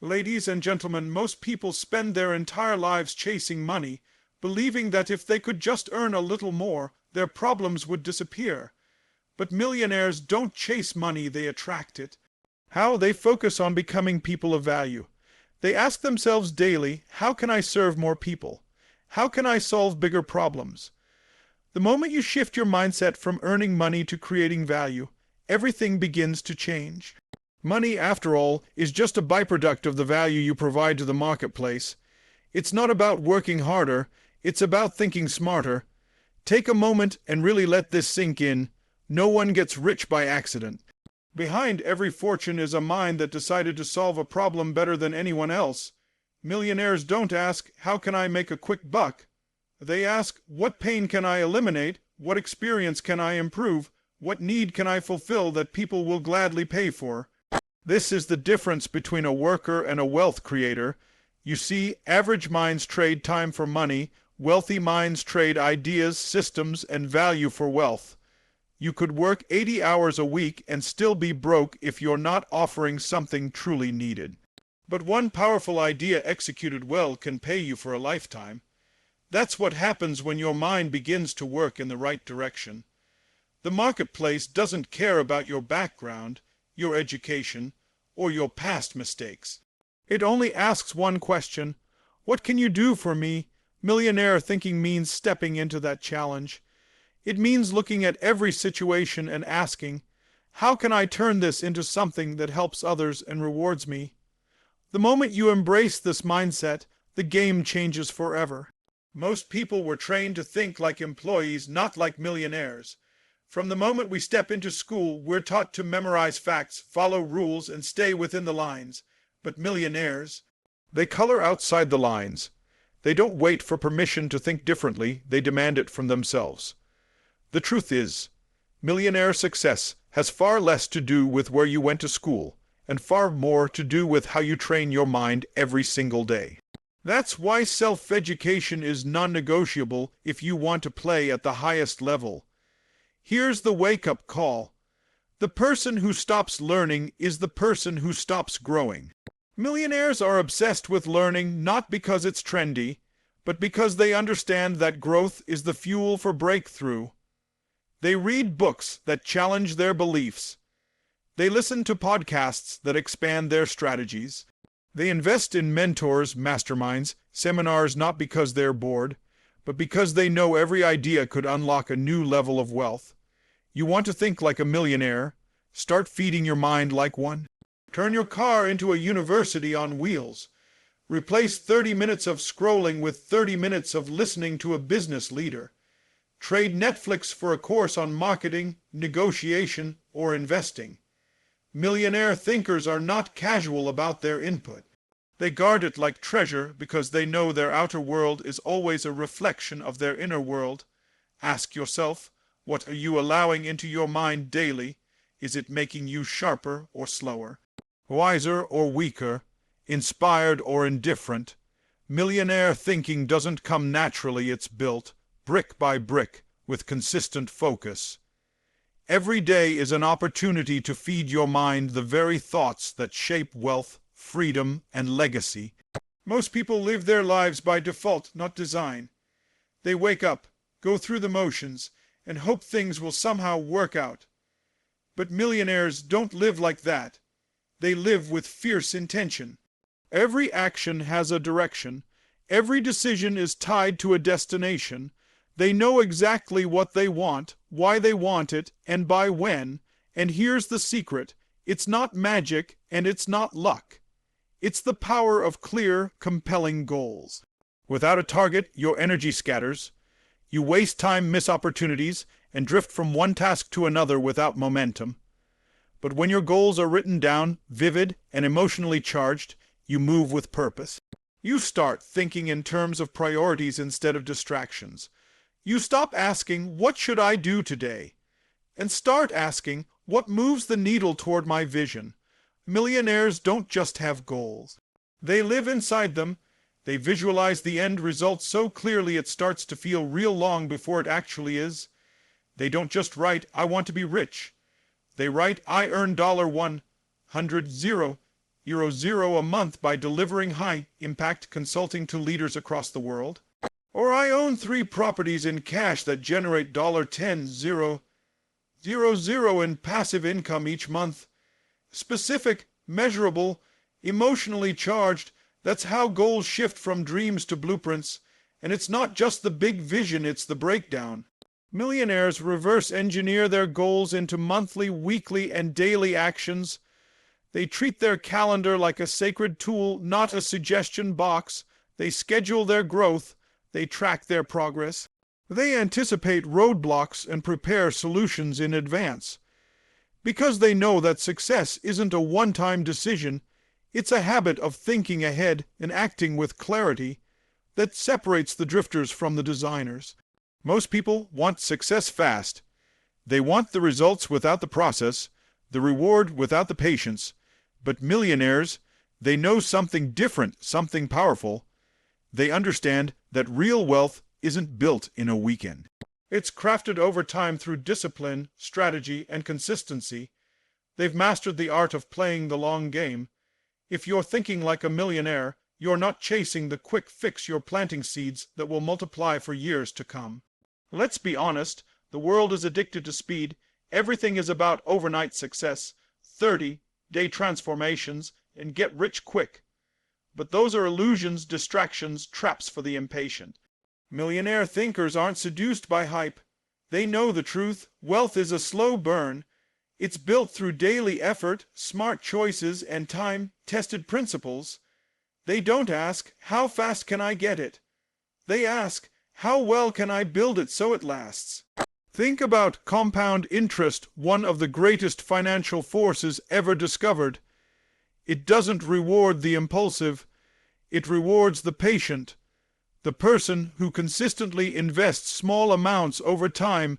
Ladies and gentlemen, most people spend their entire lives chasing money, believing that if they could just earn a little more, their problems would disappear. But millionaires don't chase money, they attract it. How? They focus on becoming people of value. They ask themselves daily, how can I serve more people? How can I solve bigger problems? The moment you shift your mindset from earning money to creating value, everything begins to change. Money, after all, is just a byproduct of the value you provide to the marketplace. It's not about working harder, it's about thinking smarter. Take a moment and really let this sink in. No one gets rich by accident. Behind every fortune is a mind that decided to solve a problem better than anyone else. Millionaires don't ask, how can I make a quick buck? They ask, what pain can I eliminate? What experience can I improve? What need can I fulfill that people will gladly pay for? This is the difference between a worker and a wealth creator. You see, average minds trade time for money. Wealthy minds trade ideas, systems, and value for wealth. You could work 80 hours a week and still be broke if you're not offering something truly needed. But one powerful idea executed well can pay you for a lifetime. That's what happens when your mind begins to work in the right direction. The marketplace doesn't care about your background, your education, or your past mistakes. It only asks one question: what can you do for me? Millionaire thinking means stepping into that challenge. It means looking at every situation and asking, how can I turn this into something that helps others and rewards me? The moment you embrace this mindset, the game changes forever. Most people were trained to think like employees, not like millionaires. From the moment we step into school, we're taught to memorize facts, follow rules, and stay within the lines. But millionaires, they color outside the lines. They don't wait for permission to think differently, they demand it from themselves. The truth is, millionaire success has far less to do with where you went to school, and far more to do with how you train your mind every single day. That's why self-education is non-negotiable if you want to play at the highest level. Here's the wake-up call. The person who stops learning is the person who stops growing. Millionaires are obsessed with learning not because it's trendy, but because they understand that growth is the fuel for breakthrough. They read books that challenge their beliefs. They listen to podcasts that expand their strategies. They invest in mentors, masterminds, seminars not because they're bored, but because they know every idea could unlock a new level of wealth. You want to think like a millionaire? Start feeding your mind like one. Turn your car into a university on wheels. Replace 30 minutes of scrolling with 30 minutes of listening to a business leader. Trade Netflix for a course on marketing, negotiation, or investing. Millionaire thinkers are not casual about their input. They guard it like treasure because they know their outer world is always a reflection of their inner world. Ask yourself, what are you allowing into your mind daily? Is it making you sharper or slower, wiser or weaker, inspired or indifferent? Millionaire thinking doesn't come naturally, it's built, brick by brick, with consistent focus. Every day is an opportunity to feed your mind the very thoughts that shape wealth, freedom, and legacy. Most people live their lives by default, not design. They wake up, go through the motions, and hope things will somehow work out. But millionaires don't live like that. They live with fierce intention. Every action has a direction. Every decision is tied to a destination. They know exactly what they want, why they want it, and by when. And here's the secret. It's not magic, and it's not luck. It's the power of clear, compelling goals. Without a target, your energy scatters. You waste time, miss opportunities, and drift from one task to another without momentum. But when your goals are written down, vivid and emotionally charged, you move with purpose. You start thinking in terms of priorities instead of distractions. You stop asking, what should I do today? And start asking, what moves the needle toward my vision? Millionaires don't just have goals. They live inside them. They visualize the end result so clearly it starts to feel real long before it actually is. They don't just write, I want to be rich. They write, I earn $100 0.000 a month by delivering high-impact consulting to leaders across the world. Or I own 3 properties in cash that generate $10,000 in passive income each month. Specific, measurable, emotionally charged. That's how goals shift from dreams to blueprints. And it's not just the big vision, it's the breakdown. Millionaires reverse engineer their goals into monthly, weekly, and daily actions. They treat their calendar like a sacred tool, not a suggestion box. They schedule their growth. They track their progress. They anticipate roadblocks and prepare solutions in advance. Because they know that success isn't a one-time decision, it's a habit of thinking ahead and acting with clarity that separates the drifters from the designers. Most people want success fast. They want the results without the process, the reward without the patience. But millionaires, they know something different, something powerful. They understand that real wealth isn't built in a weekend. It's crafted over time through discipline, strategy, and consistency. They've mastered the art of playing the long game. If you're thinking like a millionaire, you're not chasing the quick fix, you're planting seeds that will multiply for years to come. Let's be honest, the world is addicted to speed. Everything is about overnight success, 30-day transformations, and get rich quick. But those are illusions, distractions, traps for the impatient. Millionaire thinkers aren't seduced by hype. They know the truth. Wealth is a slow burn. It's built through daily effort, smart choices, and time-tested principles. They don't ask, how fast can I get it? They ask, how well can I build it so it lasts? Think about compound interest, one of the greatest financial forces ever discovered. It doesn't reward the impulsive. It rewards the patient. The person who consistently invests small amounts over time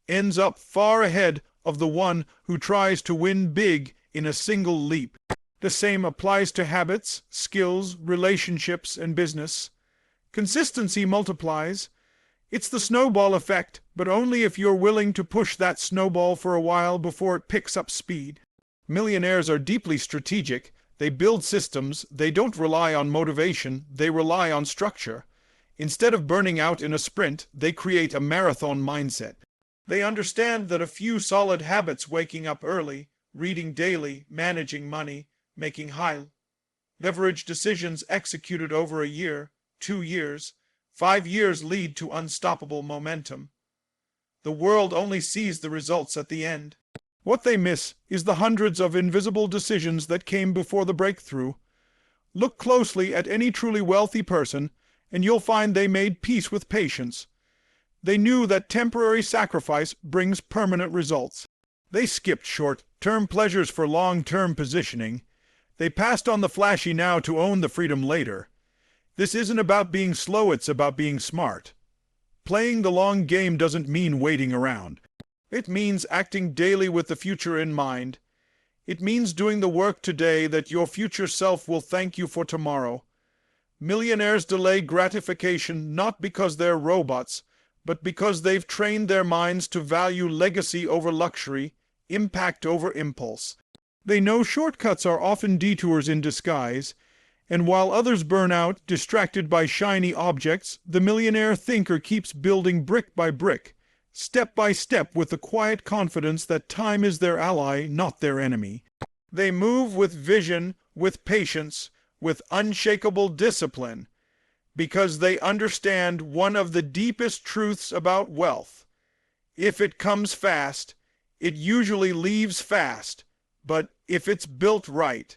ends up far ahead of the one who tries to win big in a single leap. The same applies to habits, skills, relationships, and business. Consistency multiplies. It's the snowball effect, but only if you're willing to push that snowball for a while before it picks up speed. Millionaires are deeply strategic. They build systems. They don't rely on motivation. They rely on structure. Instead of burning out in a sprint, they create a marathon mindset. They understand that a few solid habits, waking up early, reading daily, managing money, making high leverage decisions executed over a year, 2 years, 5 years lead to unstoppable momentum. The world only sees the results at the end. What they miss is the hundreds of invisible decisions that came before the breakthrough. Look closely at any truly wealthy person, and you'll find they made peace with patience. They knew that temporary sacrifice brings permanent results. They skipped short-term pleasures for long-term positioning. They passed on the flashy now to own the freedom later. This isn't about being slow, it's about being smart. Playing the long game doesn't mean waiting around. It means acting daily with the future in mind. It means doing the work today that your future self will thank you for tomorrow. Millionaires delay gratification not because they're robots, but because they've trained their minds to value legacy over luxury, impact over impulse. They know shortcuts are often detours in disguise, and while others burn out, distracted by shiny objects, the millionaire thinker keeps building brick by brick, step by step, with the quiet confidence that time is their ally, not their enemy. They move with vision, with patience, with unshakable discipline, because they understand one of the deepest truths about wealth. If it comes fast, it usually leaves fast, but if it's built right,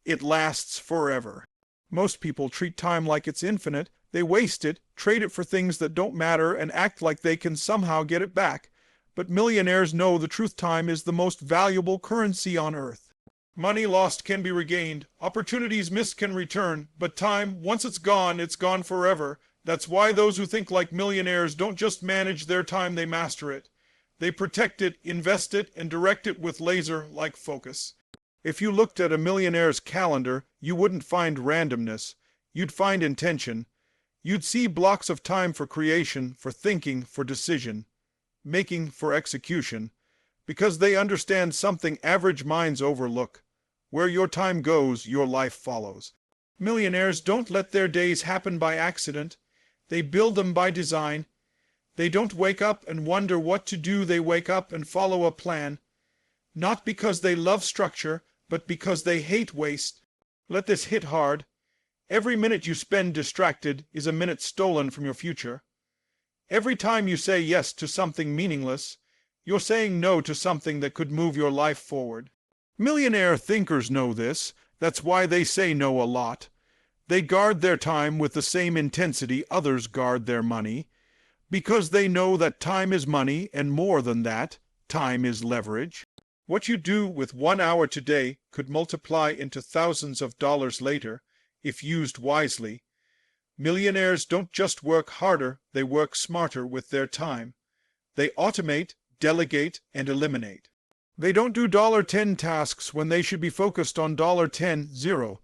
it lasts forever. Most people treat time like it's infinite. They waste it, trade it for things that don't matter, and act like they can somehow get it back. But millionaires know the truth: time is the most valuable currency on earth. Money lost can be regained. Opportunities missed can return. But time, once it's gone forever. That's why those who think like millionaires don't just manage their time, they master it. They protect it, invest it, and direct it with laser-like focus. If you looked at a millionaire's calendar, you wouldn't find randomness. You'd find intention. You'd see blocks of time for creation, for thinking, for decision, making, for execution, because they understand something average minds overlook: Where your time goes, your life follows. Millionaires don't let their days happen by accident. They build them by design. They don't wake up and wonder what to do. They wake up and follow a plan. Not because they love structure, but because they hate waste. Let this hit hard. Every minute you spend distracted is a minute stolen from your future. Every time you say yes to something meaningless, you're saying no to something that could move your life forward. Millionaire thinkers know this. That's why they say no a lot. They guard their time with the same intensity others guard their money, because they know that time is money, and more than that, time is leverage. What you do with 1 hour today could multiply into thousands of dollars later, if used wisely. Millionaires don't just work harder, they work smarter with their time. They automate, delegate, and eliminate. They don't do $10 tasks when they should be focused on $10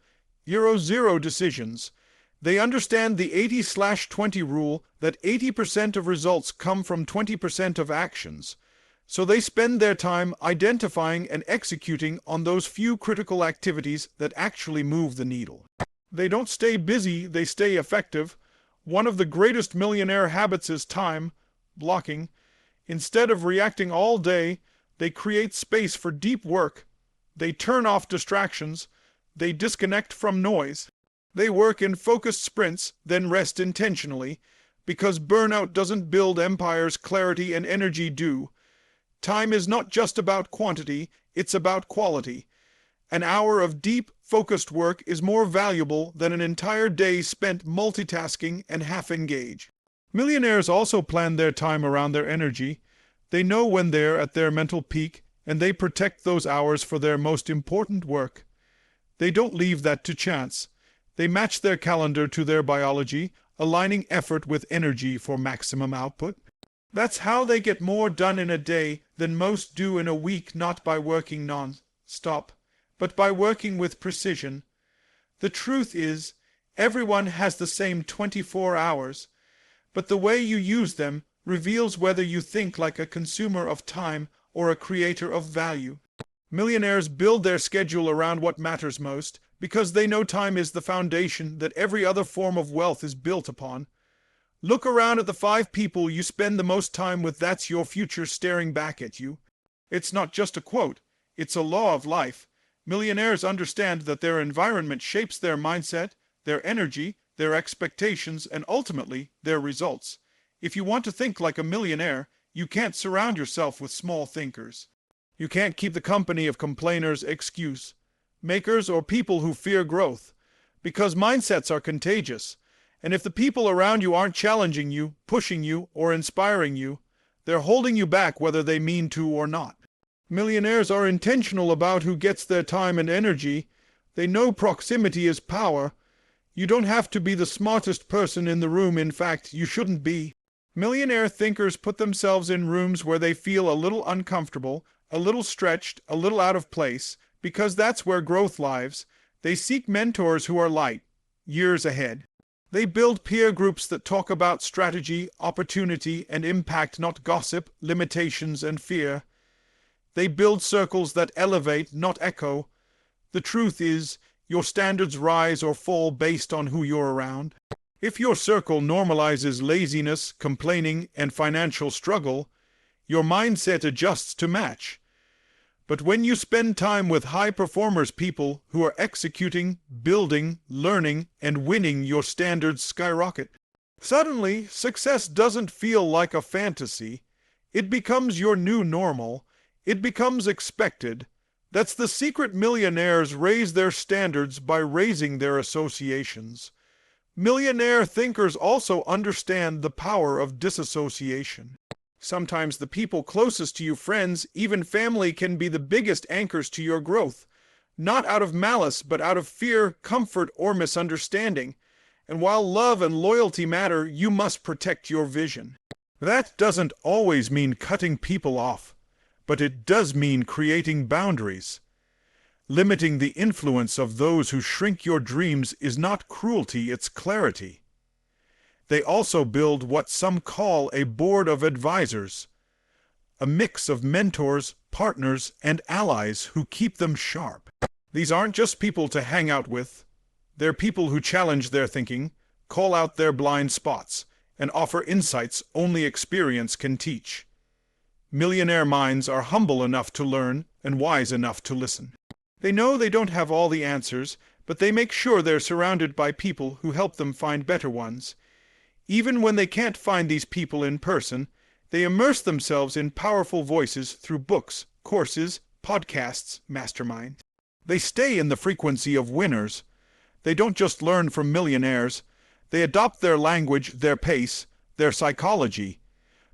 zero decisions. They understand the 80/20 rule, that 80% of results come from 20% of actions. So they spend their time identifying and executing on those few critical activities that actually move the needle. They don't stay busy, they stay effective. One of the greatest millionaire habits is time blocking. Instead of reacting all day, they create space for deep work. They turn off distractions. They disconnect from noise. They work in focused sprints, then rest intentionally, because burnout doesn't build empires, clarity and energy do. Time is not just about quantity, it's about quality. An hour of deep, focused work is more valuable than an entire day spent multitasking and half-engaged. Millionaires also plan their time around their energy. They know when they're at their mental peak, and they protect those hours for their most important work. They don't leave that to chance. They match their calendar to their biology, aligning effort with energy for maximum output. That's how they get more done in a day than most do in a week, not by working non-stop, but by working with precision. The truth is, everyone has the same 24 hours, but the way you use them reveals whether you think like a consumer of time or a creator of value. Millionaires build their schedule around what matters most, because they know time is the foundation that every other form of wealth is built upon. Look around at the 5 people you spend the most time with. That's your future staring back at you. It's not just a quote, it's a law of life. Millionaires understand that their environment shapes their mindset, their energy, their expectations, and ultimately their results. If you want to think like a millionaire, you can't surround yourself with small thinkers. You can't keep the company of complainers, excuse makers, or people who fear growth, because mindsets are contagious. And if the people around you aren't challenging you, pushing you, or inspiring you, they're holding you back whether they mean to or not. Millionaires are intentional about who gets their time and energy. They know proximity is power. You don't have to be the smartest person in the room. In fact, you shouldn't be. Millionaire thinkers put themselves in rooms where they feel a little uncomfortable, a little stretched, a little out of place, because that's where growth lives. They seek mentors who are light, years ahead. They build peer groups that talk about strategy, opportunity, and impact, not gossip, limitations, and fear. They build circles that elevate, not echo. The truth is, your standards rise or fall based on who you're around. If your circle normalizes laziness, complaining, and financial struggle, your mindset adjusts to match. But when you spend time with high performers, people who are executing, building, learning, and winning, your standards skyrocket. Suddenly, success doesn't feel like a fantasy. It becomes your new normal. It becomes expected. That's the secret. Millionaires raise their standards by raising their associations. Millionaire thinkers also understand the power of disassociation. Sometimes the people closest to you, friends, even family, can be the biggest anchors to your growth, not out of malice, but out of fear, comfort, or misunderstanding. And while love and loyalty matter, you must protect your vision. That doesn't always mean cutting people off, but it does mean creating boundaries. Limiting the influence of those who shrink your dreams is not cruelty, it's clarity. They also build what some call a board of advisors, a mix of mentors, partners, and allies who keep them sharp. These aren't just people to hang out with. They're people who challenge their thinking, call out their blind spots, and offer insights only experience can teach. Millionaire minds are humble enough to learn and wise enough to listen. They know they don't have all the answers, but they make sure they're surrounded by people who help them find better ones. Even when they can't find these people in person, they immerse themselves in powerful voices through books, courses, podcasts, masterminds. They stay in the frequency of winners. They don't just learn from millionaires. They adopt their language, their pace, their psychology.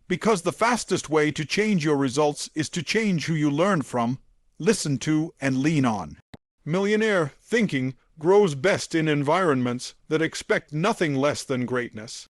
Because the fastest way to change your results is to change who you learn from, listen to, and lean on. Millionaire thinking grows best in environments that expect nothing less than greatness.